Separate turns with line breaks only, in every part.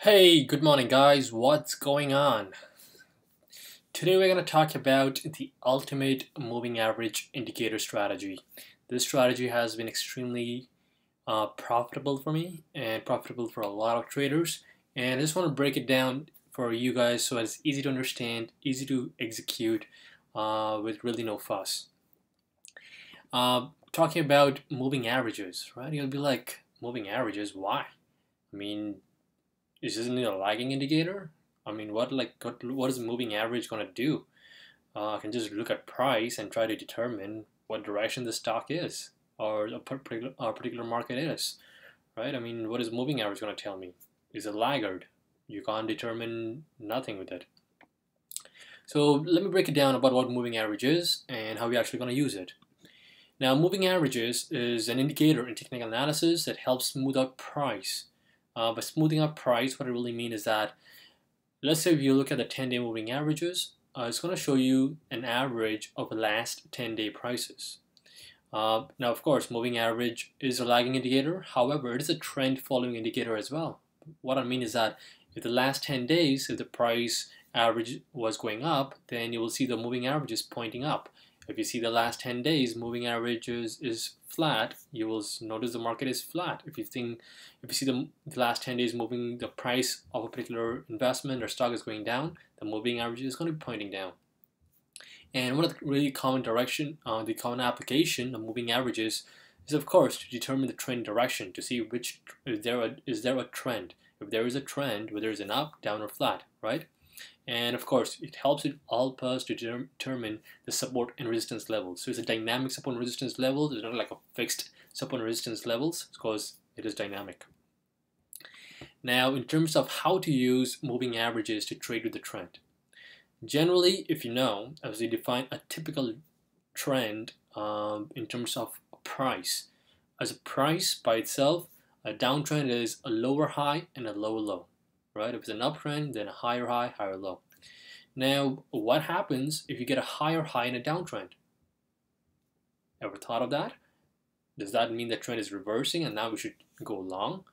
Hey, good morning, guys. What's going on? Today, we're going to talk about the ultimate moving average indicator strategy. This strategy has been extremely profitable for me and profitable for a lot of traders. And I just want to break it down for you guys so it's easy to understand, easy to execute with really no fuss. Talking about moving averages, right? You'll be like, moving averages? Why? I mean, isn't it a lagging indicator? I mean, what is a moving average going to do? I can just look at price and try to determine what direction the stock is or a particular market is, right? I mean, what is moving average going to tell me? Is it laggard? You can't determine nothing with it. So let me break it down about what moving average is and how we're actually going to use it. Now, moving averages is an indicator in technical analysis that helps smooth out price. By smoothing out price, what I really mean is that, let's say if you look at the 10-day moving averages, it's going to show you an average of the last 10-day prices. Now, of course, moving average is a lagging indicator. However, it is a trend following indicator as well. What I mean is that if the last 10 days, if the price average was going up, then you will see the moving averages pointing up. If you see the last 10 days moving averages is flat, you will notice the market is flat. If you see the last 10 days moving, the price of a particular investment or stock is going down, the moving average is going to be pointing down. And one of the really common the common application of moving averages is, of course, to determine the trend direction, to see is there a trend. If there is a trend, whether it's an up, down, or flat, right? And of course, it helps us to determine the support and resistance levels. So it's a dynamic support and resistance level. It's not like a fixed support and resistance levels because it is dynamic. Now, in terms of how to use moving averages to trade with the trend. Generally, if you know, as we define a typical trend in terms of price. As a price by itself, a downtrend is a lower high and a lower low. Right? If it's an uptrend, then a higher high, higher low. Now, what happens if you get a higher high in a downtrend? Ever thought of that? Does that mean the trend is reversing and now we should go long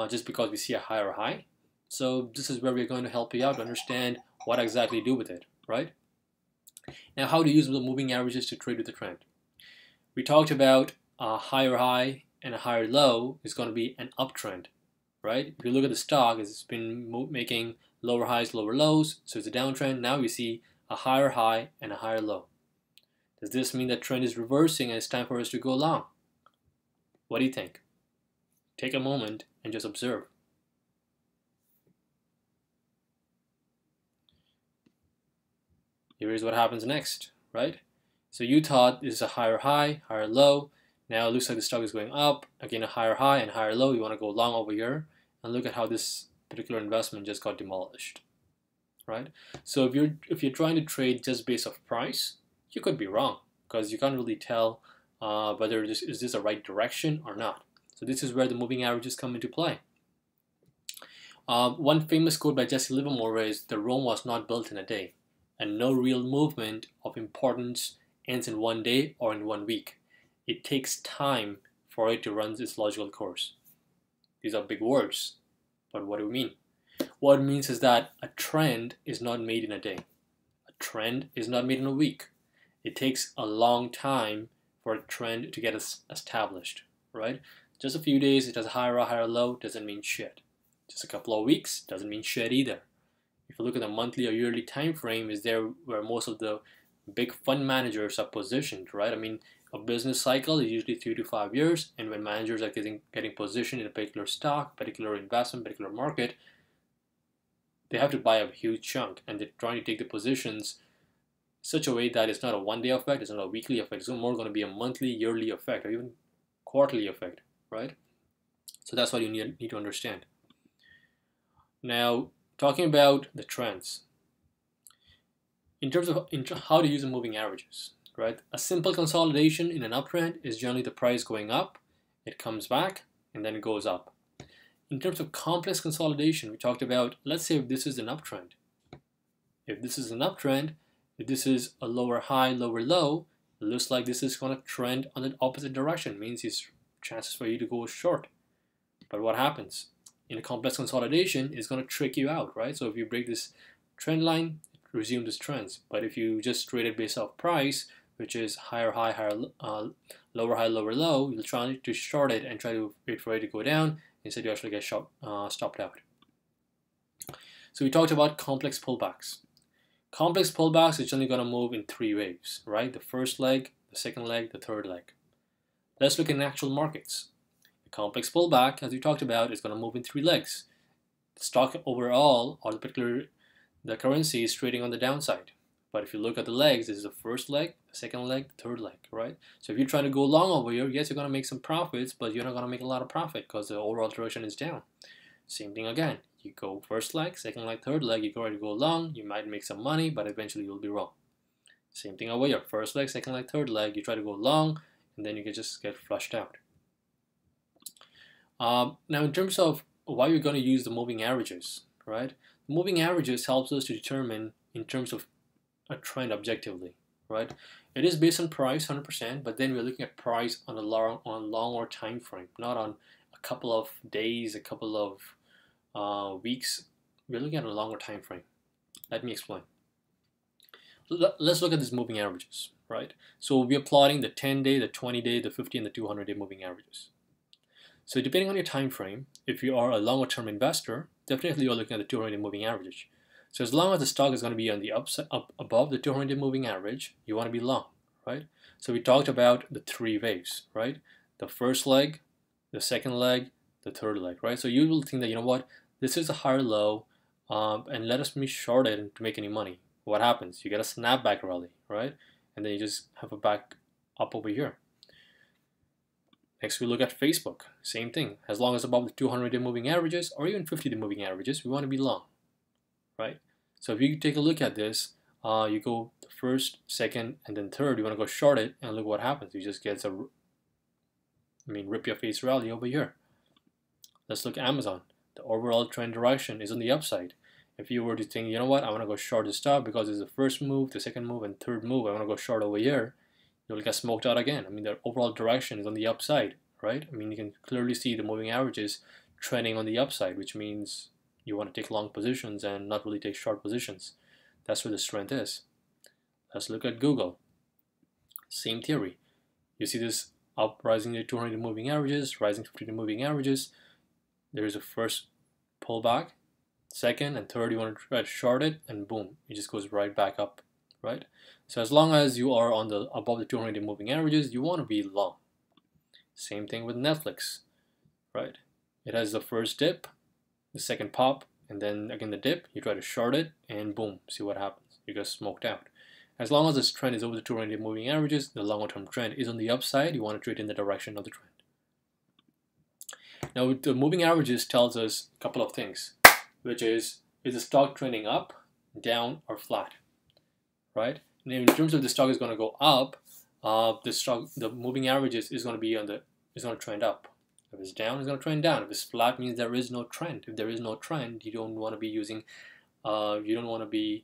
just because we see a higher high? So this is where we're going to help you out to understand what exactly to do with it, right? Now, how to use the moving averages to trade with the trend. We talked about a higher high and a higher low is going to be an uptrend. Right? If you look at the stock, it's been making lower highs, lower lows, so it's a downtrend. Now we see a higher high and a higher low. Does this mean that trend is reversing and it's time for us to go long? What do you think? Take a moment and just observe. Here is what happens next, right? So you thought this is a higher high, higher low. Now it looks like the stock is going up. Again, a higher high and higher low. You want to go long over here. And look at how this particular investment just got demolished, right? So if you're trying to trade just based off price, you could be wrong because you can't really tell whether this is the right direction or not. So this is where the moving averages come into play. One famous quote by Jesse Livermore is, "The Rome was not built in a day, and no real movement of importance ends in one day or in 1 week. It takes time for it to run its logical course." These are big words, but what do we mean? What it means is that a trend is not made in a day. A trend is not made in a week. It takes a long time for a trend to get established, right? Just a few days, it has a higher or higher low, doesn't mean shit. Just a couple of weeks, doesn't mean shit either. If you look at the monthly or yearly time frame, is there where most of the big fund managers are positioned, right? I mean, a business cycle is usually 3 to 5 years, and when managers are getting positioned in a particular stock, particular investment, particular market, they have to buy a huge chunk, and they're trying to take the positions such a way that it's not a one-day effect, it's not a weekly effect, it's more going to be a monthly, yearly effect, or even quarterly effect, right? So that's what you need to understand. Now, talking about the trends, in terms of how to use the moving averages. Right? A simple consolidation in an uptrend is generally the price going up, it comes back, and then it goes up. In terms of complex consolidation, we talked about, let's say if this is an uptrend. If this is an uptrend, if this is a lower high, lower low, it looks like this is going to trend on the opposite direction. It means there's chances for you to go short. But what happens? in a complex consolidation, it's going to trick you out, right? So if you break this trend line, resume this trends. But if you just trade it based off price, which is higher high, lower high, lower low, you'll try to short it and try to wait for it to go down. Instead, you actually get stopped out. So we talked about complex pullbacks. Complex pullbacks is generally going to move in 3 waves, right? The first leg, the second leg, the third leg. Let's look at actual markets. The complex pullback, as we talked about, is going to move in 3 legs. The stock overall, or the currency, is trading on the downside. But if you look at the legs, this is the first leg, the second leg, the third leg, right? So if you're trying to go long over here, yes, you're going to make some profits, but you're not going to make a lot of profit because the overall direction is down. Same thing again. You go first leg, second leg, third leg, you go long, you might make some money, but eventually you'll be wrong. Same thing over here. First leg, second leg, third leg, you try to go long, and then you can just get flushed out. Now in terms of why you're going to use the moving averages, right? The moving averages helps us to determine in terms of a trend objectively, right? It is based on price 100%, but then we're looking at price on a longer time frame, not on a couple of days, a couple of weeks. We're looking at a longer time frame. Let me explain. Let's look at these moving averages, right? So we're plotting the 10-day, the 20-day, the 50, and the 200-day moving averages. So depending on your time frame, if you are a longer term investor, definitely you're looking at the 200-day moving average. So as long as the stock is going to be on the upside, above the 200-day moving average, you want to be long, right? So we talked about the 3 waves, right? The first leg, the second leg, the third leg, right? So you will think that, you know what, this is a higher low, and let us be short it to make any money. What happens? You get a snapback rally, right? And then you just have a back up over here. Next, we look at Facebook. Same thing. As long as above the 200-day moving averages or even 50-day moving averages, we want to be long, right? So if you take a look at this, you go the first, second, and then third. You want to go short it, and look what happens. You just get rip your face rally over here. Let's look at Amazon. The overall trend direction is on the upside. If you were to think, you know what, I want to go short the stock because it's the first move, the second move, and third move, I want to go short over here, you'll get smoked out again. The overall direction is on the upside, right? You can clearly see the moving averages trending on the upside, which means you want to take long positions and not really take short positions. That's where the strength is. Let's look at Google. Same theory. You see this up rising the 200 moving averages, rising 50 moving averages. There is a first pullback, second and third, you want to try to short it, and boom, it just goes right back up, right? So as long as you are on the above the 200-day moving averages, you want to be long. Same thing with Netflix, right? It has the first dip, the second pop, and then again the dip. You try to short it, and boom, see what happens. You get smoked out. As long as this trend is over the 200-day moving averages, the longer-term trend is on the upside. You want to trade in the direction of the trend. Now, the moving averages tells us a couple of things, which is the stock trending up, down, or flat, right? And in terms of the stock is going to go up, the moving averages is going to trend up. If it's down, it's going to trend down. If it's flat, means there is no trend. If there is no trend, you don't want to be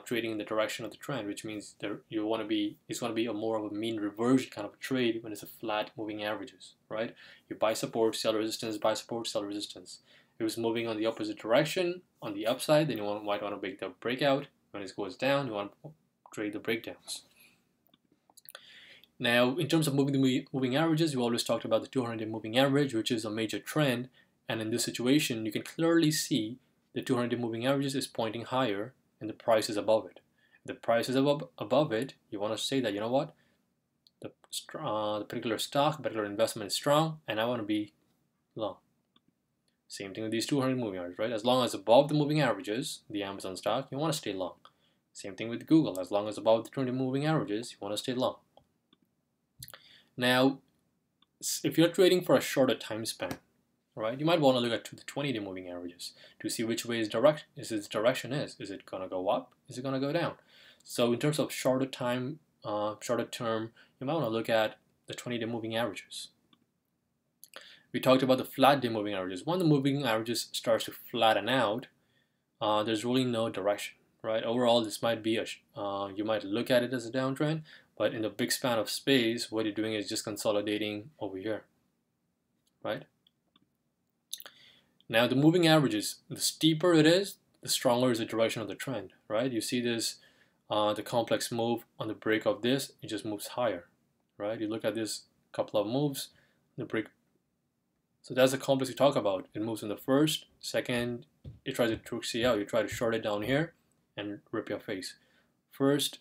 trading in the direction of the trend, which means it's going to be more of a mean reversion kind of a trade when it's a flat moving averages, right? You buy support, sell resistance, buy support, sell resistance. If it's moving on the opposite direction, on the upside, then you might want to make the breakout. When it goes down, you want to trade the breakdowns. Now, in terms of moving averages, we always talked about the 200-day moving average, which is a major trend. And in this situation, you can clearly see the 200-day moving averages is pointing higher, and the price is above it. If the price is above it, you want to say that, you know what, the particular stock, particular investment is strong, and I want to be long. Same thing with these 200 moving averages, right? As long as above the moving averages, the Amazon stock, you want to stay long. Same thing with Google. As long as above the 200 moving averages, you want to stay long. Now, if you're trading for a shorter time span, right, you might want to look at the 20-day moving averages to see which way its direction is. Is it going to go up? Is it going to go down? So in terms of shorter term, you might want to look at the 20-day moving averages. We talked about the flat day moving averages. When the moving averages starts to flatten out, there's really no direction, right? Overall, this might be you might look at it as a downtrend, but in the big span of space, what you're doing is just consolidating over here, right? Now the moving averages, the steeper it is, the stronger is the direction of the trend, right? You see this, the complex move on the break of this, it just moves higher, right? You look at this couple of moves, the break. So that's the complex we talk about. It moves in the first, second, it tries to trick you out. You try to short it down here and rip your face. First,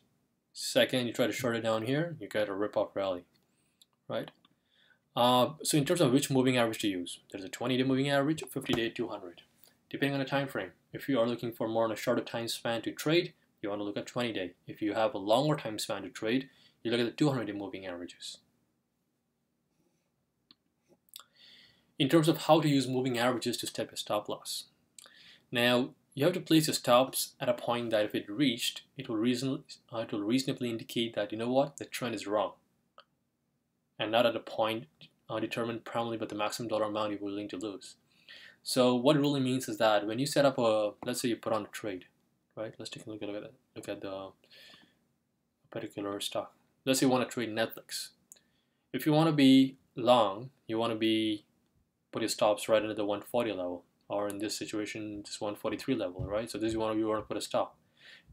second, you try to short it down here, you get a rip off rally, right? So in terms of which moving average to use, there's a 20-day moving average, 50-day, 200. Depending on the time frame. If you are looking for more on a shorter time span to trade, you want to look at 20-day. If you have a longer time span to trade, you look at the 200-day moving averages. In terms of how to use moving averages to step a stop loss. Now, you have to place your stops at a point that if it reached, it will reasonably indicate that, you know what, the trend is wrong. And not at a point determined primarily by the maximum dollar amount you're willing to lose. So what it really means is that when you set up a, let's say you put on a trade, right? Let's take a look at it. Look at the particular stock. Let's say you want to trade Netflix. If you want to be long, you want to put your stops right into the 140 level, or in this situation, this 143 level, right? So this is you want to put a stop.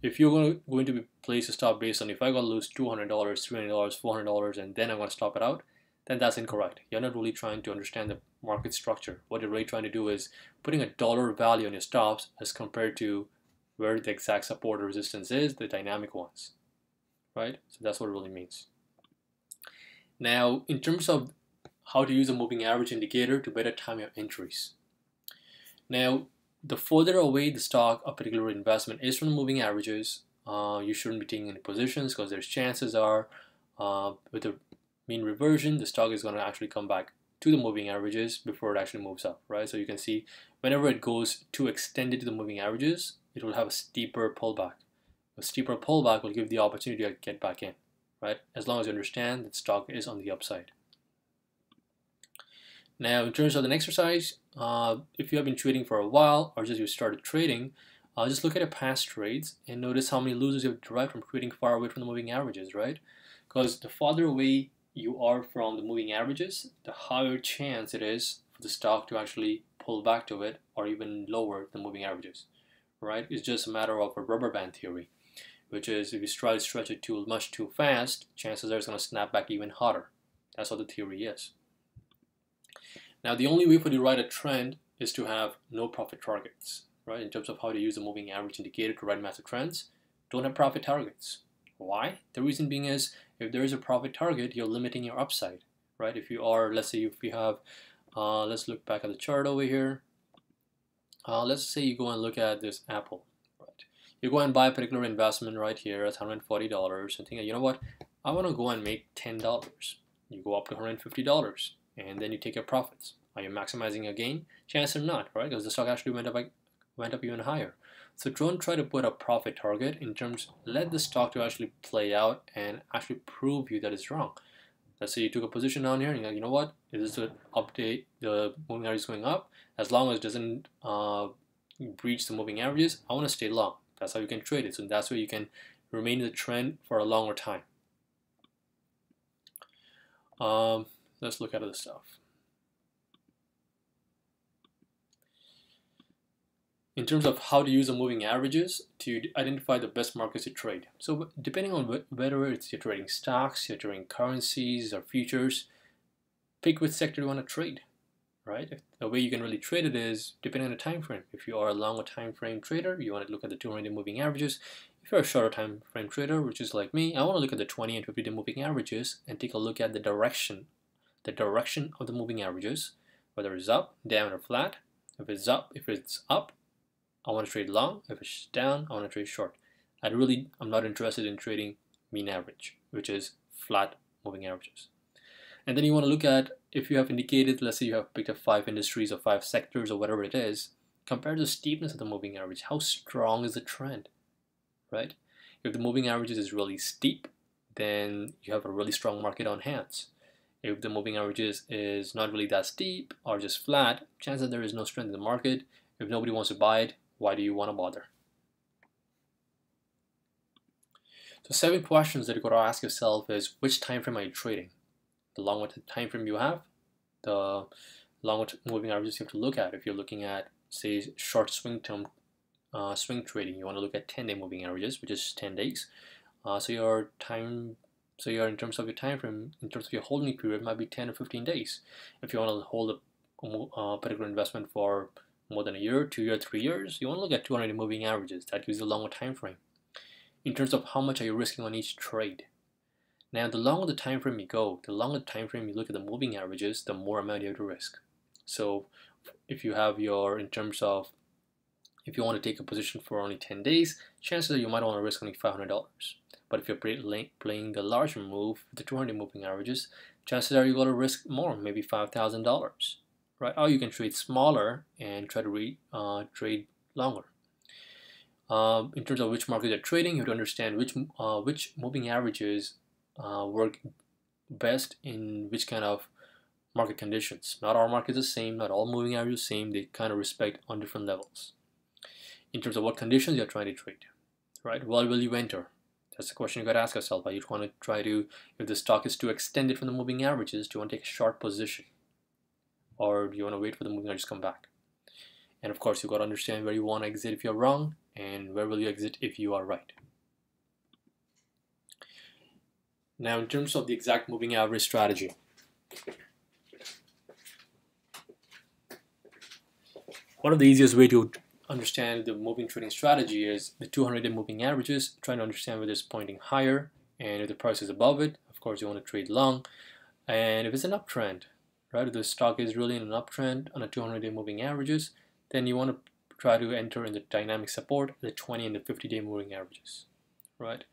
If you're going to place a stop based on if I got to lose $200, $300, $400, and then I'm going to stop it out, then that's incorrect. You're not really trying to understand the market structure. What you're really trying to do is putting a dollar value on your stops as compared to where the exact support or resistance is, the dynamic ones, right? So that's what it really means. Now, in terms of how to use a moving average indicator to better time your entries. Now, the further away the stock, a particular investment is from the moving averages, you shouldn't be taking any positions because there's chances are with the mean reversion, the stock is going to actually come back to the moving averages before it actually moves up, right? So you can see whenever it goes too extended to the moving averages, it will have a steeper pullback. A steeper pullback will give the opportunity to get back in, right? As long as you understand that stock is on the upside. Now, in terms of the exercise, if you have been trading for a while or just you started trading, just look at your past trades and notice how many losers you have derived from trading far away from the moving averages, right? Because the farther away you are from the moving averages, the higher chance it is for the stock to actually pull back to it or even lower the moving averages, right? It's just a matter of a rubber band theory, which is if you try to stretch it much too fast, chances are it's going to snap back even harder. That's what the theory is. Now, the only way for you to write a trend is to have no profit targets, right? In terms of how to use a moving average indicator to write massive trends, don't have profit targets. Why? The reason being is if there is a profit target, you're limiting your upside, right? If you are, let's say if you have, let's look back at the chart over here. Let's say you go and look at this Apple, right? You go and buy a particular investment right here at $140 and think, you know what? I want to go and make $10. You go up to $150 and then you take your profits. Are you maximizing your gain? Chance or not, right? Because the stock actually went up even higher. So don't try to put a profit target in terms, let the stock to actually play out and actually prove you that it's wrong. Let's say you took a position down here and you're like, you know what, this is an update, the moving average is going up. As long as it doesn't breach the moving averages, I want to stay long. That's how you can trade it. So that's where you can remain in the trend for a longer time. Let's look at other stuff. In terms of how to use the moving averages to identify the best markets to trade. So depending on whether it's you're trading stocks, you're trading currencies or futures, pick which sector you want to trade, right? The way you can really trade it is depending on the time frame. If you are a longer time frame trader, you want to look at the 200-day moving averages. If you're a shorter time frame trader, which is like me, I want to look at the 20 and 50-day moving averages and take a look at the direction of the moving averages, whether it's up, down, or flat. If it's up, I want to trade long. If it's down, I want to trade short. I'm not interested in trading mean average, which is flat moving averages. And then you want to look at, if you have indicated, let's say you have picked up 5 industries or 5 sectors or whatever it is, compare the steepness of the moving average. How strong is the trend, right? If the moving averages is really steep, then you have a really strong market on hands. If the moving averages is not really that steep or just flat, chances there is no strength in the market. If nobody wants to buy it, why do you want to bother? So 7 questions that you got to ask yourself is, which time frame are you trading? The longer the time frame you have, the longer moving averages you have to look at. If you're looking at, say, short swing term swing trading, you want to look at 10-day moving averages, which is 10 days. So your in terms of your time frame, in terms of your holding period, might be 10 or 15 days. If you want to hold a particular investment for more than a year, 2 years, 3 years, you want to look at 200-day moving averages. That gives you a longer time frame. In terms of how much are you risking on each trade. Now, the longer the time frame you go, the longer the time frame you look at the moving averages, the more amount you have to risk. So if you have in terms of, if you want to take a position for only 10 days, chances are you might want to risk only $500. But if you're playing the larger move, the 200 moving averages, chances are you're going to risk more, maybe $5,000, right? Or you can trade smaller and try to trade longer. In terms of which market you're trading, you have to understand which moving averages work best in which kind of market conditions. Not all markets are the same, not all moving averages are the same. They kind of respect on different levels. In terms of what conditions you're trying to trade, right? Well, will you enter? That's the question you got to ask yourself. Are you want to try to, if the stock is too extended from the moving averages, do you want to take a short position? Or do you want to wait for the moving averages to come back? And of course, you've got to understand where you want to exit if you're wrong, and where will you exit if you are right. Now, in terms of the exact moving average strategy, one of the easiest way to understand the moving trading strategy is the 200-day moving averages, trying to understand whether it's pointing higher, and if the price is above it, of course you want to trade long. And if it's an uptrend, right, if the stock is really in an uptrend on a 200-day moving averages, then you want to try to enter in the dynamic support, the 20 and the 50-day moving averages, right?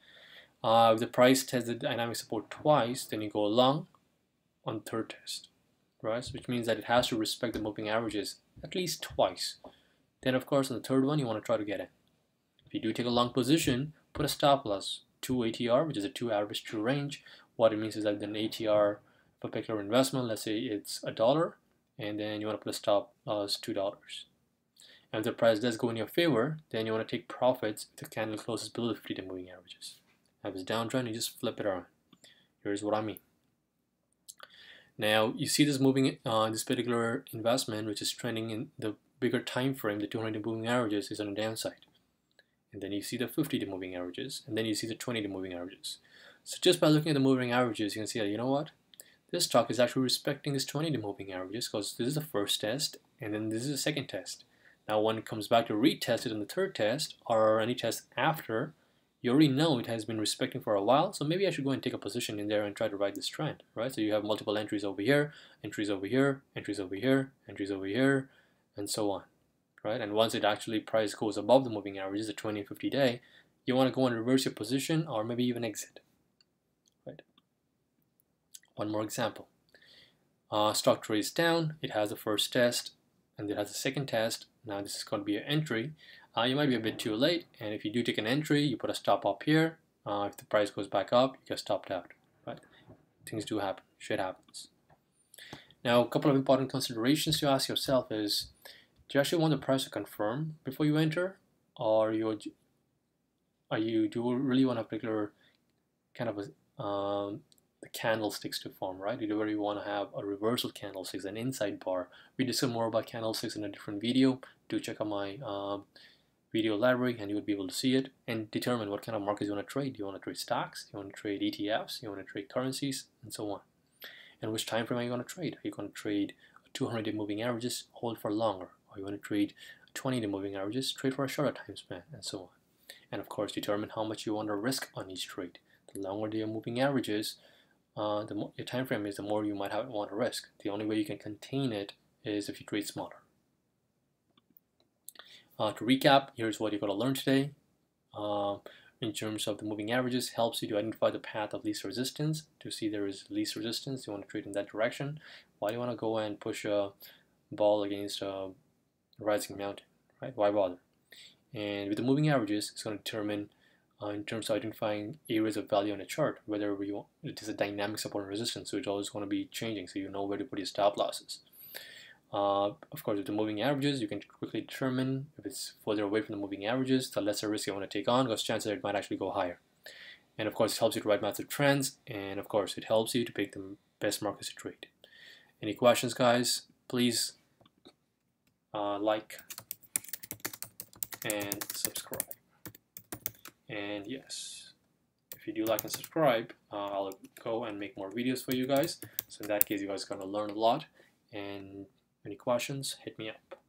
If the price tests the dynamic support twice, then you go long on the third test, right? So which means that it has to respect the moving averages at least twice. Then of course on the third one you want to try to get in. If you do take a long position, put a stop loss, 2 ATR, which is a 2 average true range. What it means is that an ATR for a particular investment, let's say it's $1, and then you want to put a stop loss $2. And if the price does go in your favor, then you want to take profits if the candle closes below the 50-day moving averages. If it's downtrend, you just flip it around. Here's what I mean. Now you see this moving this particular investment, which is trending in the bigger time frame, the 200-day moving averages is on the downside. And then you see the 50-day moving averages, and then you see the 20-day moving averages. So just by looking at the moving averages, you can see that, you know what? This stock is actually respecting this 20-day moving averages because this is the first test, and then this is the second test. Now when it comes back to retest it in the third test, or any test after, you already know it has been respecting for a while, so maybe I should go and take a position in there and try to ride this trend, right? So you have multiple entries over here, entries over here, entries over here, entries over here, and so on, right? And once it actually price goes above the moving averages, the 20 and 50 day, you want to go and reverse your position or maybe even exit, right? One more example. Stock trades down, it has the first test, and it has the second test. Now this is going to be an entry. You might be a bit too late, and if you do take an entry, you put a stop up here. If the price goes back up, you get stopped out, right? Things do happen, shit happens. Now, a couple of important considerations to ask yourself is, do you actually want the price to confirm before you enter, or do you really want a particular kind of the candlesticks to form, right? You really want to have a reversal candlesticks, an inside bar. We discuss more about candlesticks in a different video. Do check out my video library and you would be able to see it and determine what kind of markets you want to trade. Do you want to trade stocks? Do you want to trade ETFs? Do you want to trade currencies? And so on. And which time frame are you going to trade? Are you going to trade 200-day moving averages, hold for longer? Or you want to trade 20-day moving averages, trade for a shorter time span, and so on. And of course, determine how much you want to risk on each trade. The longer the moving averages, the more your time frame is, the more you might want to risk. The only way you can contain it is if you trade smaller. To recap, here's what you're going to learn today. In terms of the moving averages, helps you to identify the path of least resistance. To see there is least resistance, you want to trade in that direction. Why do you want to go and push a ball against a rising mountain, right? Why bother? And with the moving averages, it's going to determine in terms of identifying areas of value on a chart, whether it is a dynamic support and resistance, so it's always going to be changing, so you know where to put your stop losses. Of course, with the moving averages, you can quickly determine if it's further away from the moving averages, the lesser risk you want to take on, because chances are it might actually go higher. And of course, it helps you to write massive trends, and of course, it helps you to pick the best markets to trade. Any questions, guys? please like and subscribe. And yes, if you do like and subscribe, I'll go and make more videos for you guys. So in that case, you guys are gonna learn a lot. And any questions, hit me up.